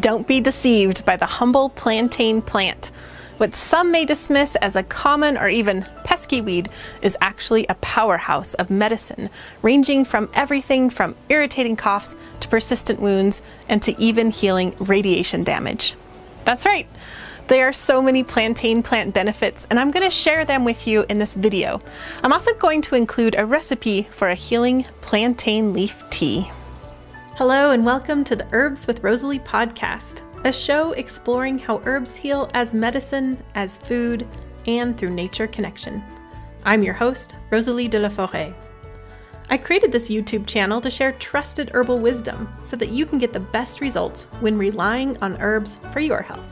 Don't be deceived by the humble plantain plant. What some may dismiss as a common or even pesky weed is actually a powerhouse of medicine, ranging from everything from irritating coughs to persistent wounds and to even healing radiation damage. That's right. There are so many plantain plant benefits, and I'm going to share them with you in this video. I'm also going to include a recipe for a healing plantain leaf tea. Hello and welcome to the Herbs with Rosalee podcast, a show exploring how herbs heal as medicine, as food, and through nature connection. I'm your host, Rosalee de la Forêt. I created this YouTube channel to share trusted herbal wisdom so that you can get the best results when relying on herbs for your health.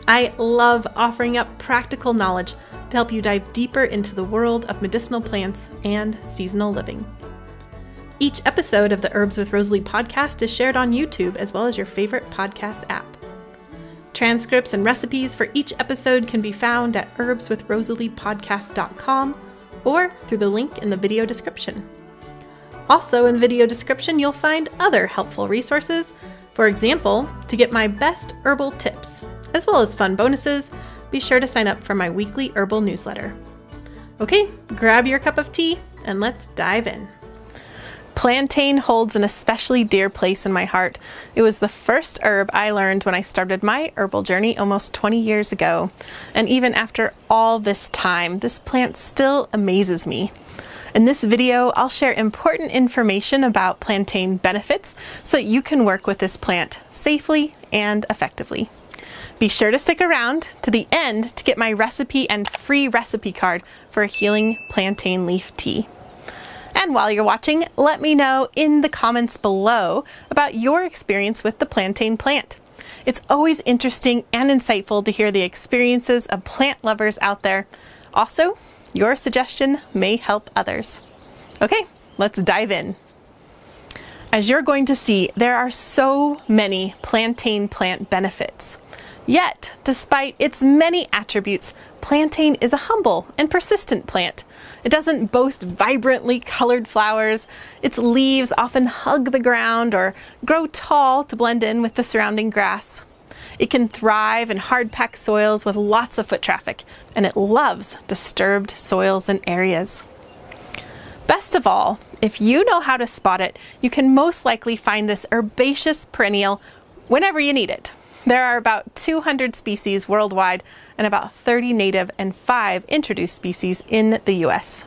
I love offering up practical knowledge to help you dive deeper into the world of medicinal plants and seasonal living. Each episode of the Herbs with Rosalee podcast is shared on YouTube as well as your favorite podcast app. Transcripts and recipes for each episode can be found at herbswithrosaleepodcast.com or through the link in the video description. Also in the video description, you'll find other helpful resources. For example, to get my best herbal tips, as well as fun bonuses, be sure to sign up for my weekly herbal newsletter. Okay, grab your cup of tea and let's dive in. Plantain holds an especially dear place in my heart. It was the first herb I learned when I started my herbal journey almost 20 years ago. And even after all this time, this plant still amazes me. In this video, I'll share important information about plantain benefits so you can work with this plant safely and effectively. Be sure to stick around to the end to get my recipe and free recipe card for a healing plantain leaf tea. And while you're watching, let me know in the comments below about your experience with the plantain plant. It's always interesting and insightful to hear the experiences of plant lovers out there. Also, your suggestion may help others. Okay, let's dive in. As you're going to see, there are so many plantain plant benefits. Yet, despite its many attributes, plantain is a humble and persistent plant. It doesn't boast vibrantly colored flowers. Its leaves often hug the ground or grow tall to blend in with the surrounding grass. It can thrive in hard-packed soils with lots of foot traffic, and it loves disturbed soils and areas. Best of all, if you know how to spot it, you can most likely find this herbaceous perennial whenever you need it. There are about 200 species worldwide and about 30 native and 5 introduced species in the US.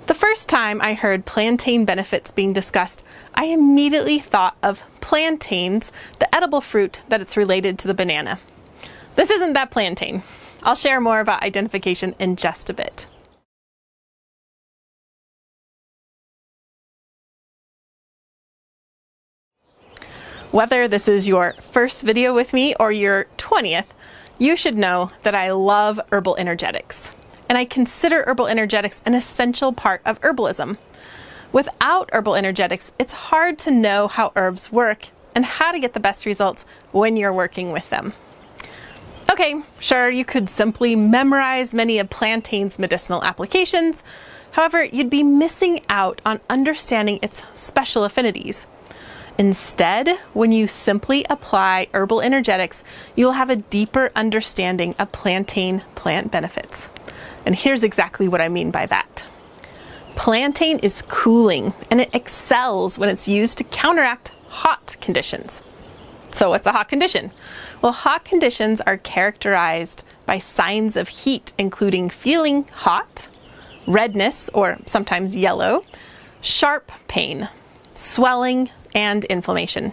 The first time I heard plantain benefits being discussed, I immediately thought of plantains, the edible fruit that it's related to the banana. This isn't that plantain. I'll share more about identification in just a bit. Whether this is your first video with me or your 20th, you should know that I love herbal energetics. And I consider herbal energetics an essential part of herbalism. Without herbal energetics, it's hard to know how herbs work and how to get the best results when you're working with them. Okay, sure, you could simply memorize many of plantain's medicinal applications. However, you'd be missing out on understanding its special affinities. Instead, when you simply apply herbal energetics, you'll have a deeper understanding of plantain plant benefits. And here's exactly what I mean by that. Plantain is cooling, and it excels when it's used to counteract hot conditions. So what's a hot condition? Well, hot conditions are characterized by signs of heat, including feeling hot, redness, or sometimes yellow, sharp pain, swelling, and inflammation.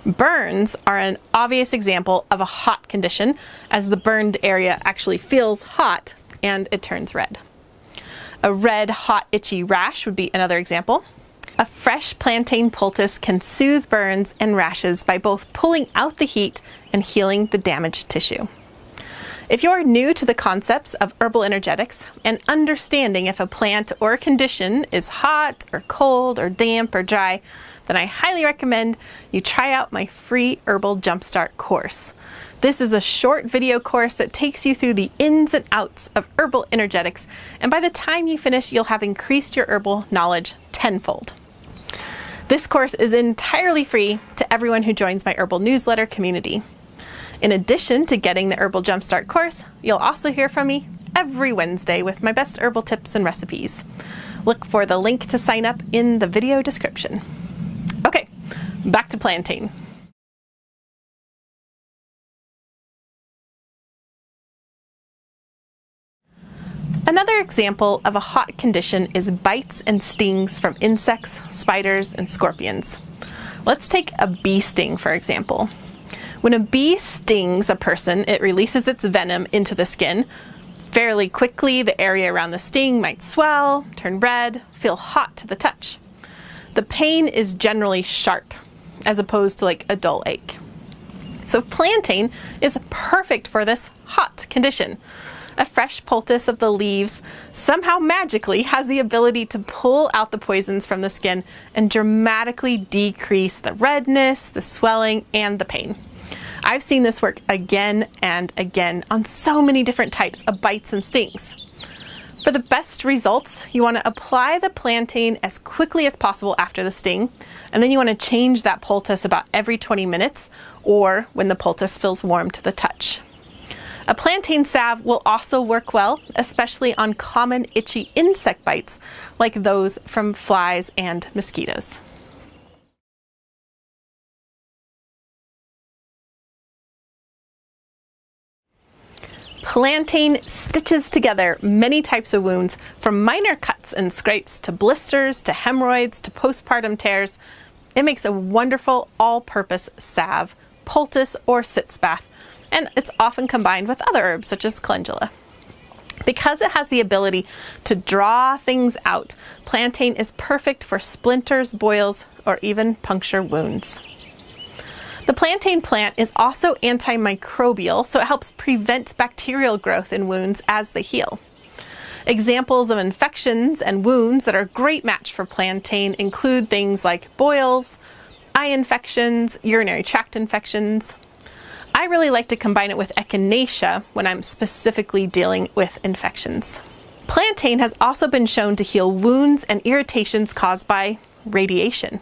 Burns are an obvious example of a hot condition, as the burned area actually feels hot and it turns red. A red, hot, itchy rash would be another example. A fresh plantain poultice can soothe burns and rashes by both pulling out the heat and healing the damaged tissue. If you're new to the concepts of herbal energetics and understanding if a plant or a condition is hot or cold or damp or dry, then I highly recommend you try out my free Herbal Jumpstart course. This is a short video course that takes you through the ins and outs of herbal energetics, and by the time you finish, you'll have increased your herbal knowledge tenfold. This course is entirely free to everyone who joins my Herbal newsletter community. In addition to getting the Herbal Jumpstart course, you'll also hear from me every Wednesday with my best herbal tips and recipes. Look for the link to sign up in the video description. Okay, back to plantain. Another example of a hot condition is bites and stings from insects, spiders, and scorpions. Let's take a bee sting, for example. When a bee stings a person, it releases its venom into the skin. Fairly quickly, the area around the sting might swell, turn red, feel hot to the touch. The pain is generally sharp, as opposed to like a dull ache. So plantain is perfect for this hot condition. A fresh poultice of the leaves somehow magically has the ability to pull out the poisons from the skin and dramatically decrease the redness, the swelling, and the pain. I've seen this work again and again on so many different types of bites and stings. For the best results, you want to apply the plantain as quickly as possible after the sting, and then you want to change that poultice about every 20 minutes or when the poultice feels warm to the touch. A plantain salve will also work well, especially on common itchy insect bites like those from flies and mosquitoes. Plantain stitches together many types of wounds, from minor cuts and scrapes to blisters to hemorrhoids to postpartum tears. It makes a wonderful all-purpose salve, poultice, or sitz bath, and it's often combined with other herbs such as calendula. Because it has the ability to draw things out, plantain is perfect for splinters, boils, or even puncture wounds. The plantain plant is also antimicrobial, so it helps prevent bacterial growth in wounds as they heal. Examples of infections and wounds that are a great match for plantain include things like boils, eye infections, urinary tract infections. I really like to combine it with echinacea when I'm specifically dealing with infections. Plantain has also been shown to heal wounds and irritations caused by radiation.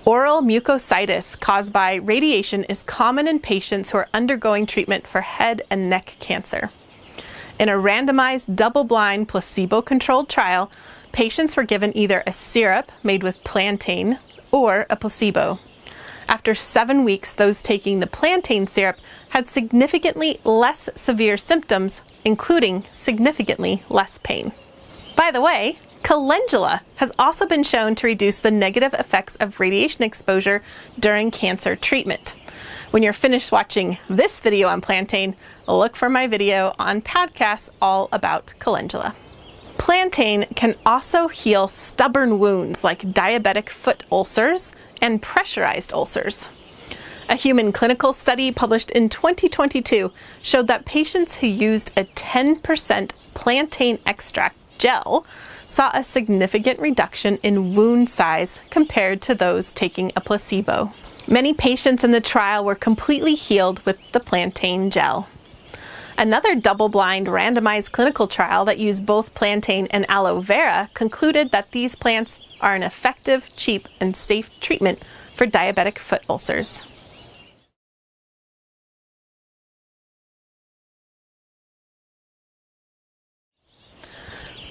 Oral mucositis caused by radiation is common in patients who are undergoing treatment for head and neck cancer. In a randomized, double-blind, placebo-controlled trial, patients were given either a syrup made with plantain or a placebo. After 7 weeks, those taking the plantain syrup had significantly less severe symptoms, including significantly less pain. By the way, calendula has also been shown to reduce the negative effects of radiation exposure during cancer treatment. When you're finished watching this video on plantain, look for my video on podcasts all about calendula. Plantain can also heal stubborn wounds like diabetic foot ulcers and pressurized ulcers. A human clinical study published in 2022 showed that patients who used a 10% plantain extract gel saw a significant reduction in wound size compared to those taking a placebo. Many patients in the trial were completely healed with the plantain gel. Another double-blind randomized clinical trial that used both plantain and aloe vera concluded that these plants are an effective, cheap, and safe treatment for diabetic foot ulcers.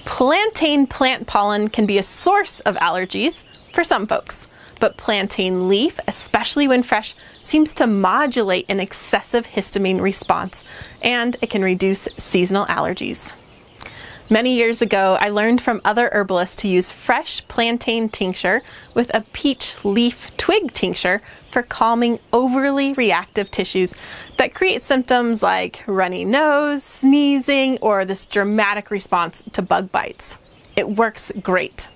Plantain plant pollen can be a source of allergies for some folks, but plantain leaf, especially when fresh, seems to modulate an excessive histamine response, and it can reduce seasonal allergies. Many years ago, I learned from other herbalists to use fresh plantain tincture with a peach leaf twig tincture for calming overly reactive tissues that create symptoms like runny nose, sneezing, or this dramatic response to bug bites. It works great.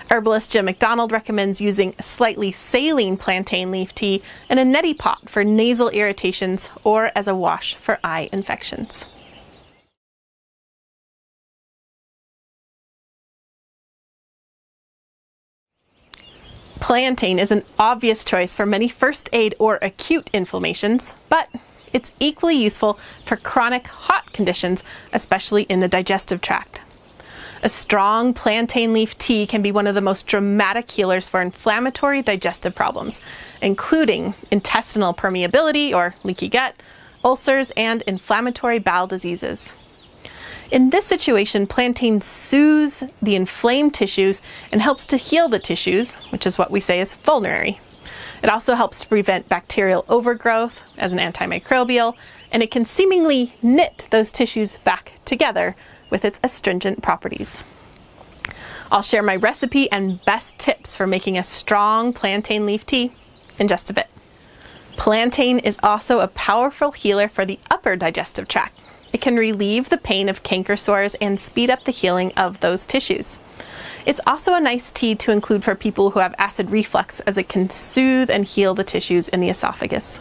Herbalist Jim McDonald recommends using slightly saline plantain leaf tea in a neti pot for nasal irritations or as a wash for eye infections. Plantain is an obvious choice for many first aid or acute inflammations, but it's equally useful for chronic hot conditions, especially in the digestive tract. A strong plantain leaf tea can be one of the most dramatic healers for inflammatory digestive problems, including intestinal permeability or leaky gut, ulcers, and inflammatory bowel diseases. In this situation, plantain soothes the inflamed tissues and helps to heal the tissues, which is what we say is vulnerary. It also helps to prevent bacterial overgrowth as an antimicrobial, and it can seemingly knit those tissues back together with its astringent properties. I'll share my recipe and best tips for making a strong plantain leaf tea in just a bit. Plantain is also a powerful healer for the upper digestive tract. It can relieve the pain of canker sores and speed up the healing of those tissues. It's also a nice tea to include for people who have acid reflux, as it can soothe and heal the tissues in the esophagus.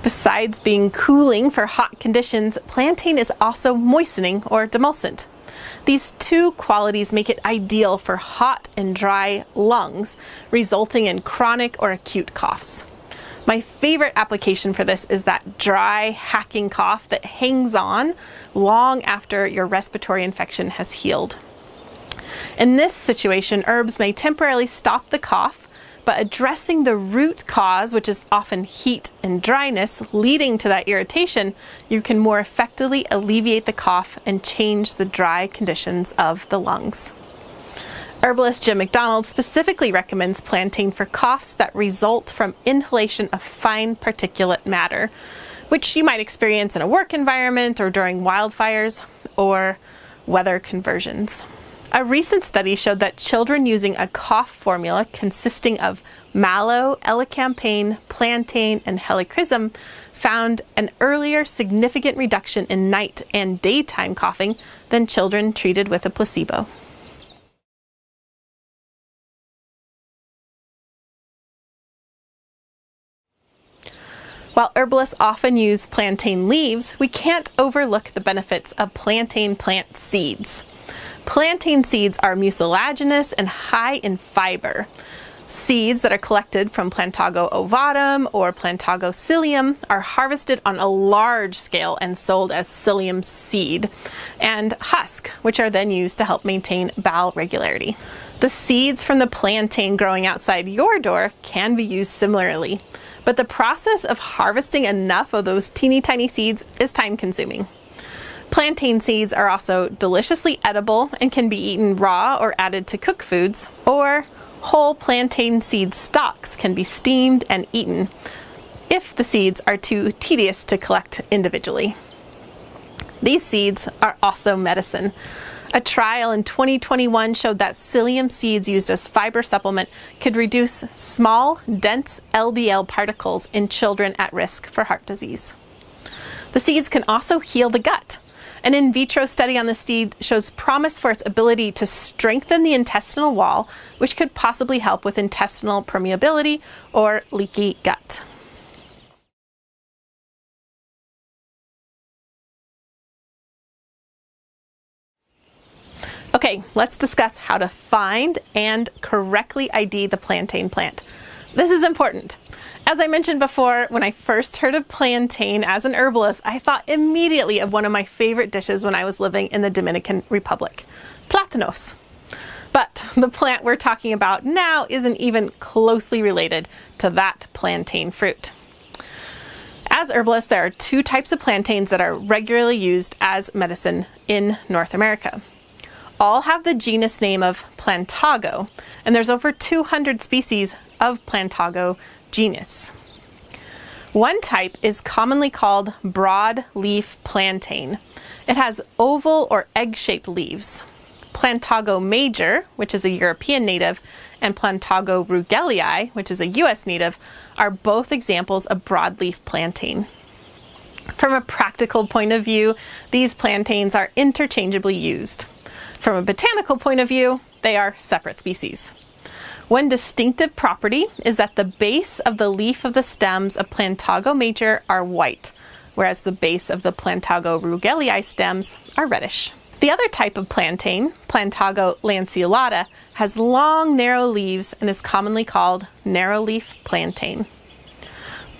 Besides being cooling for hot conditions, plantain is also moistening or demulcent. These two qualities make it ideal for hot and dry lungs, resulting in chronic or acute coughs. My favorite application for this is that dry, hacking cough that hangs on long after your respiratory infection has healed. In this situation, herbs may temporarily stop the cough, but addressing the root cause, which is often heat and dryness leading to that irritation, you can more effectively alleviate the cough and change the dry conditions of the lungs. Herbalist Jim McDonald specifically recommends plantain for coughs that result from inhalation of fine particulate matter, which you might experience in a work environment or during wildfires or weather conversions. A recent study showed that children using a cough formula consisting of mallow, elecampane, plantain, and helichrysum found an earlier significant reduction in night and daytime coughing than children treated with a placebo. While herbalists often use plantain leaves, we can't overlook the benefits of plantain plant seeds. Plantain seeds are mucilaginous and high in fiber. Seeds that are collected from Plantago ovatum or Plantago psyllium are harvested on a large scale and sold as psyllium seed, and husk, which are then used to help maintain bowel regularity. The seeds from the plantain growing outside your door can be used similarly, but the process of harvesting enough of those teeny tiny seeds is time consuming. Plantain seeds are also deliciously edible and can be eaten raw or added to cooked foods, or whole plantain seed stalks can be steamed and eaten if the seeds are too tedious to collect individually. These seeds are also medicine. A trial in 2021 showed that psyllium seeds used as fiber supplement could reduce small, dense LDL particles in children at risk for heart disease. The seeds can also heal the gut. An in vitro study on the seed shows promise for its ability to strengthen the intestinal wall, which could possibly help with intestinal permeability or leaky gut. Okay, let's discuss how to find and correctly ID the plantain plant. This is important. As I mentioned before, when I first heard of plantain as an herbalist, I thought immediately of one of my favorite dishes when I was living in the Dominican Republic, platanos. But the plant we're talking about now isn't even closely related to that plantain fruit. As herbalists, there are two types of plantains that are regularly used as medicine in North America. All have the genus name of Plantago, and there's over 200 species of Plantago genus. One type is commonly called broadleaf plantain. It has oval or egg-shaped leaves. Plantago major, which is a European native, and Plantago rugelii, which is a US native, are both examples of broadleaf plantain. From a practical point of view, these plantains are interchangeably used. From a botanical point of view, they are separate species. One distinctive property is that the base of the leaf of the stems of Plantago major are white, whereas the base of the Plantago rugelii stems are reddish. The other type of plantain, Plantago lanceolata, has long, narrow leaves and is commonly called narrowleaf plantain.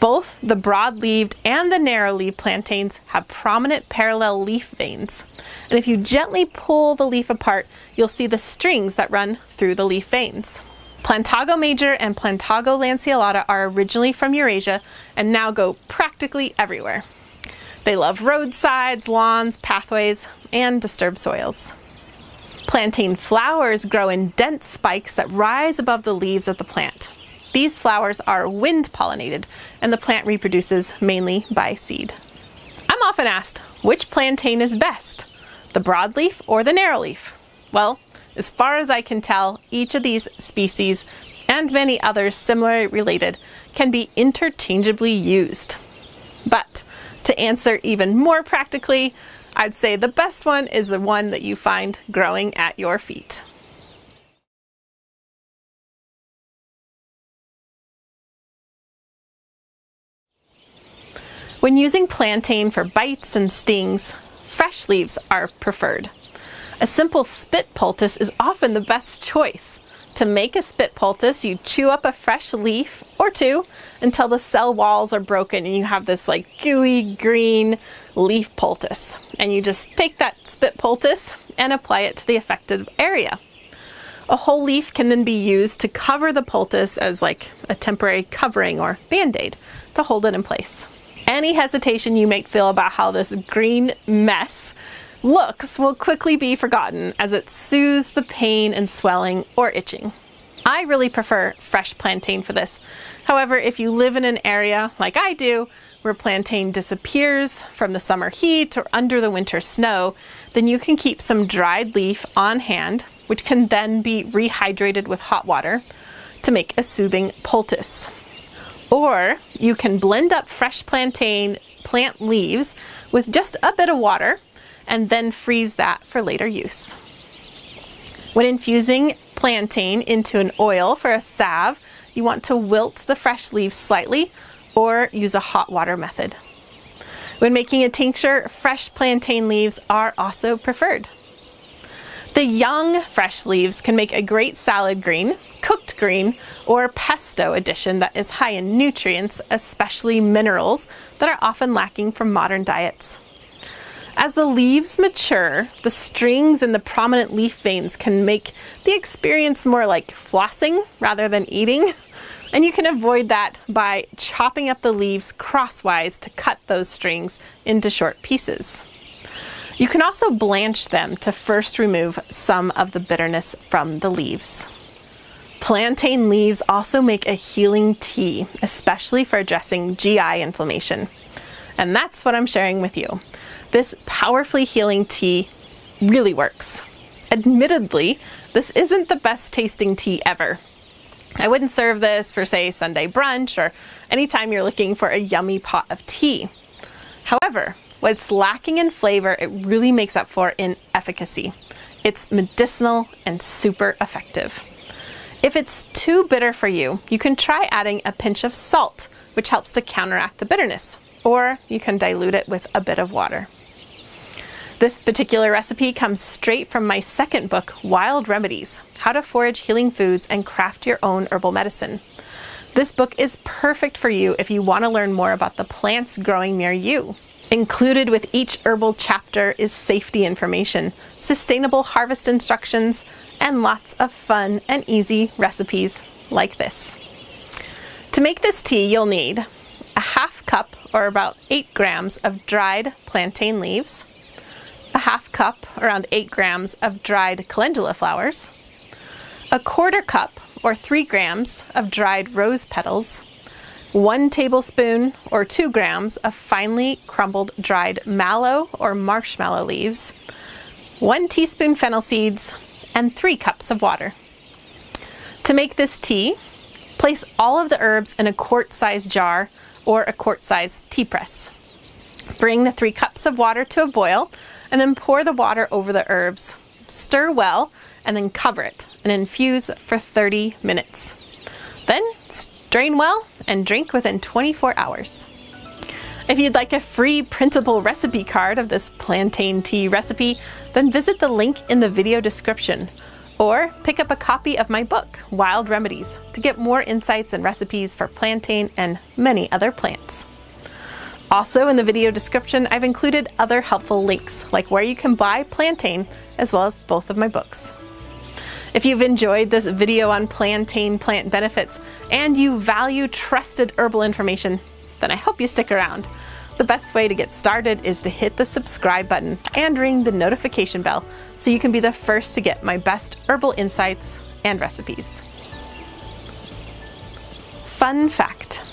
Both the broad-leaved and the narrow-leaved plantains have prominent parallel leaf veins. And if you gently pull the leaf apart, you'll see the strings that run through the leaf veins. Plantago major and Plantago lanceolata are originally from Eurasia and now go practically everywhere. They love roadsides, lawns, pathways, and disturbed soils. Plantain flowers grow in dense spikes that rise above the leaves of the plant. These flowers are wind pollinated, and the plant reproduces mainly by seed. I'm often asked, which plantain is best, the broadleaf or the narrowleaf? Well, as far as I can tell, each of these species, and many others similarly related, can be interchangeably used. But to answer even more practically, I'd say the best one is the one that you find growing at your feet. When using plantain for bites and stings, fresh leaves are preferred. A simple spit poultice is often the best choice. To make a spit poultice, you chew up a fresh leaf or two until the cell walls are broken and you have this like gooey green leaf poultice. And you just take that spit poultice and apply it to the affected area. A whole leaf can then be used to cover the poultice as like a temporary covering or band-aid to hold it in place. Any hesitation you may feel about how this green mess looks will quickly be forgotten as it soothes the pain and swelling or itching. I really prefer fresh plantain for this. However, if you live in an area like I do, where plantain disappears from the summer heat or under the winter snow, then you can keep some dried leaf on hand, which can then be rehydrated with hot water to make a soothing poultice. Or you can blend up fresh plantain plant leaves with just a bit of water and then freeze that for later use. When infusing plantain into an oil for a salve, you want to wilt the fresh leaves slightly or use a hot water method. When making a tincture, fresh plantain leaves are also preferred. The young fresh leaves can make a great salad green, cooked green, or pesto addition that is high in nutrients, especially minerals that are often lacking from modern diets. As the leaves mature, the strings in the prominent leaf veins can make the experience more like flossing rather than eating, and you can avoid that by chopping up the leaves crosswise to cut those strings into short pieces. You can also blanch them to first remove some of the bitterness from the leaves. Plantain leaves also make a healing tea, especially for addressing GI inflammation. And that's what I'm sharing with you. This powerfully healing tea really works. Admittedly, this isn't the best tasting tea ever. I wouldn't serve this for, say, Sunday brunch or anytime you're looking for a yummy pot of tea. However, what's lacking in flavor, it really makes up for in efficacy. It's medicinal and super effective. If it's too bitter for you, you can try adding a pinch of salt, which helps to counteract the bitterness, or you can dilute it with a bit of water. This particular recipe comes straight from my second book, Wild Remedies: How to Forage Healing Foods and Craft Your Own Herbal Medicine. This book is perfect for you if you want to learn more about the plants growing near you. Included with each herbal chapter is safety information, sustainable harvest instructions, and lots of fun and easy recipes like this. To make this tea, you'll need a half cup, or about 8 grams, of dried plantain leaves, a half cup, around 8 grams, of dried calendula flowers, a 1/4 cup, or 3 grams, of dried rose petals, 1 tablespoon or 2 grams of finely crumbled dried mallow or marshmallow leaves, 1 teaspoon fennel seeds, and 3 cups of water. To make this tea, place all of the herbs in a quart-sized jar or a quart-sized tea press. Bring the 3 cups of water to a boil and then pour the water over the herbs. Stir well and then cover it and infuse for 30 minutes. Then strain well and drink within 24 hours. If you'd like a free printable recipe card of this plantain tea recipe, then visit the link in the video description. Or pick up a copy of my book, Wild Remedies, to get more insights and recipes for plantain and many other plants. Also in the video description, I've included other helpful links, like where you can buy plantain, as well as both of my books. If you've enjoyed this video on plantain plant benefits and you value trusted herbal information, then I hope you stick around. The best way to get started is to hit the subscribe button and ring the notification bell so you can be the first to get my best herbal insights and recipes. Fun fact.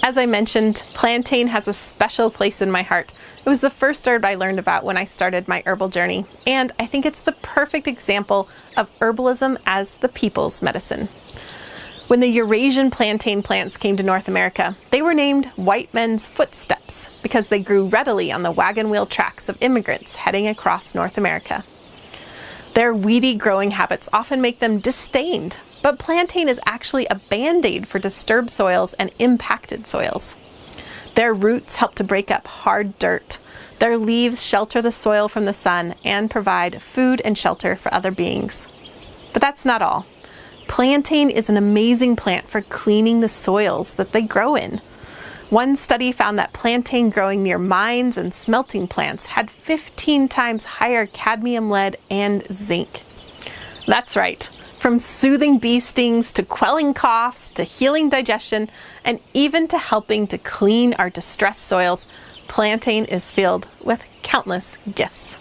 As I mentioned, plantain has a special place in my heart. It was the first herb I learned about when I started my herbal journey, and I think it's the perfect example of herbalism as the people's medicine. When the Eurasian plantain plants came to North America, they were named white men's footsteps because they grew readily on the wagon wheel tracks of immigrants heading across North America. Their weedy growing habits often make them disdained, but plantain is actually a band-aid for disturbed soils and impacted soils. Their roots help to break up hard dirt. Their leaves shelter the soil from the sun and provide food and shelter for other beings. But that's not all. Plantain is an amazing plant for cleaning the soils that they grow in. One study found that plantain growing near mines and smelting plants had 15 times higher cadmium, lead, and zinc. That's right. From soothing bee stings to quelling coughs to healing digestion and even to helping to clean our distressed soils, plantain is filled with countless gifts.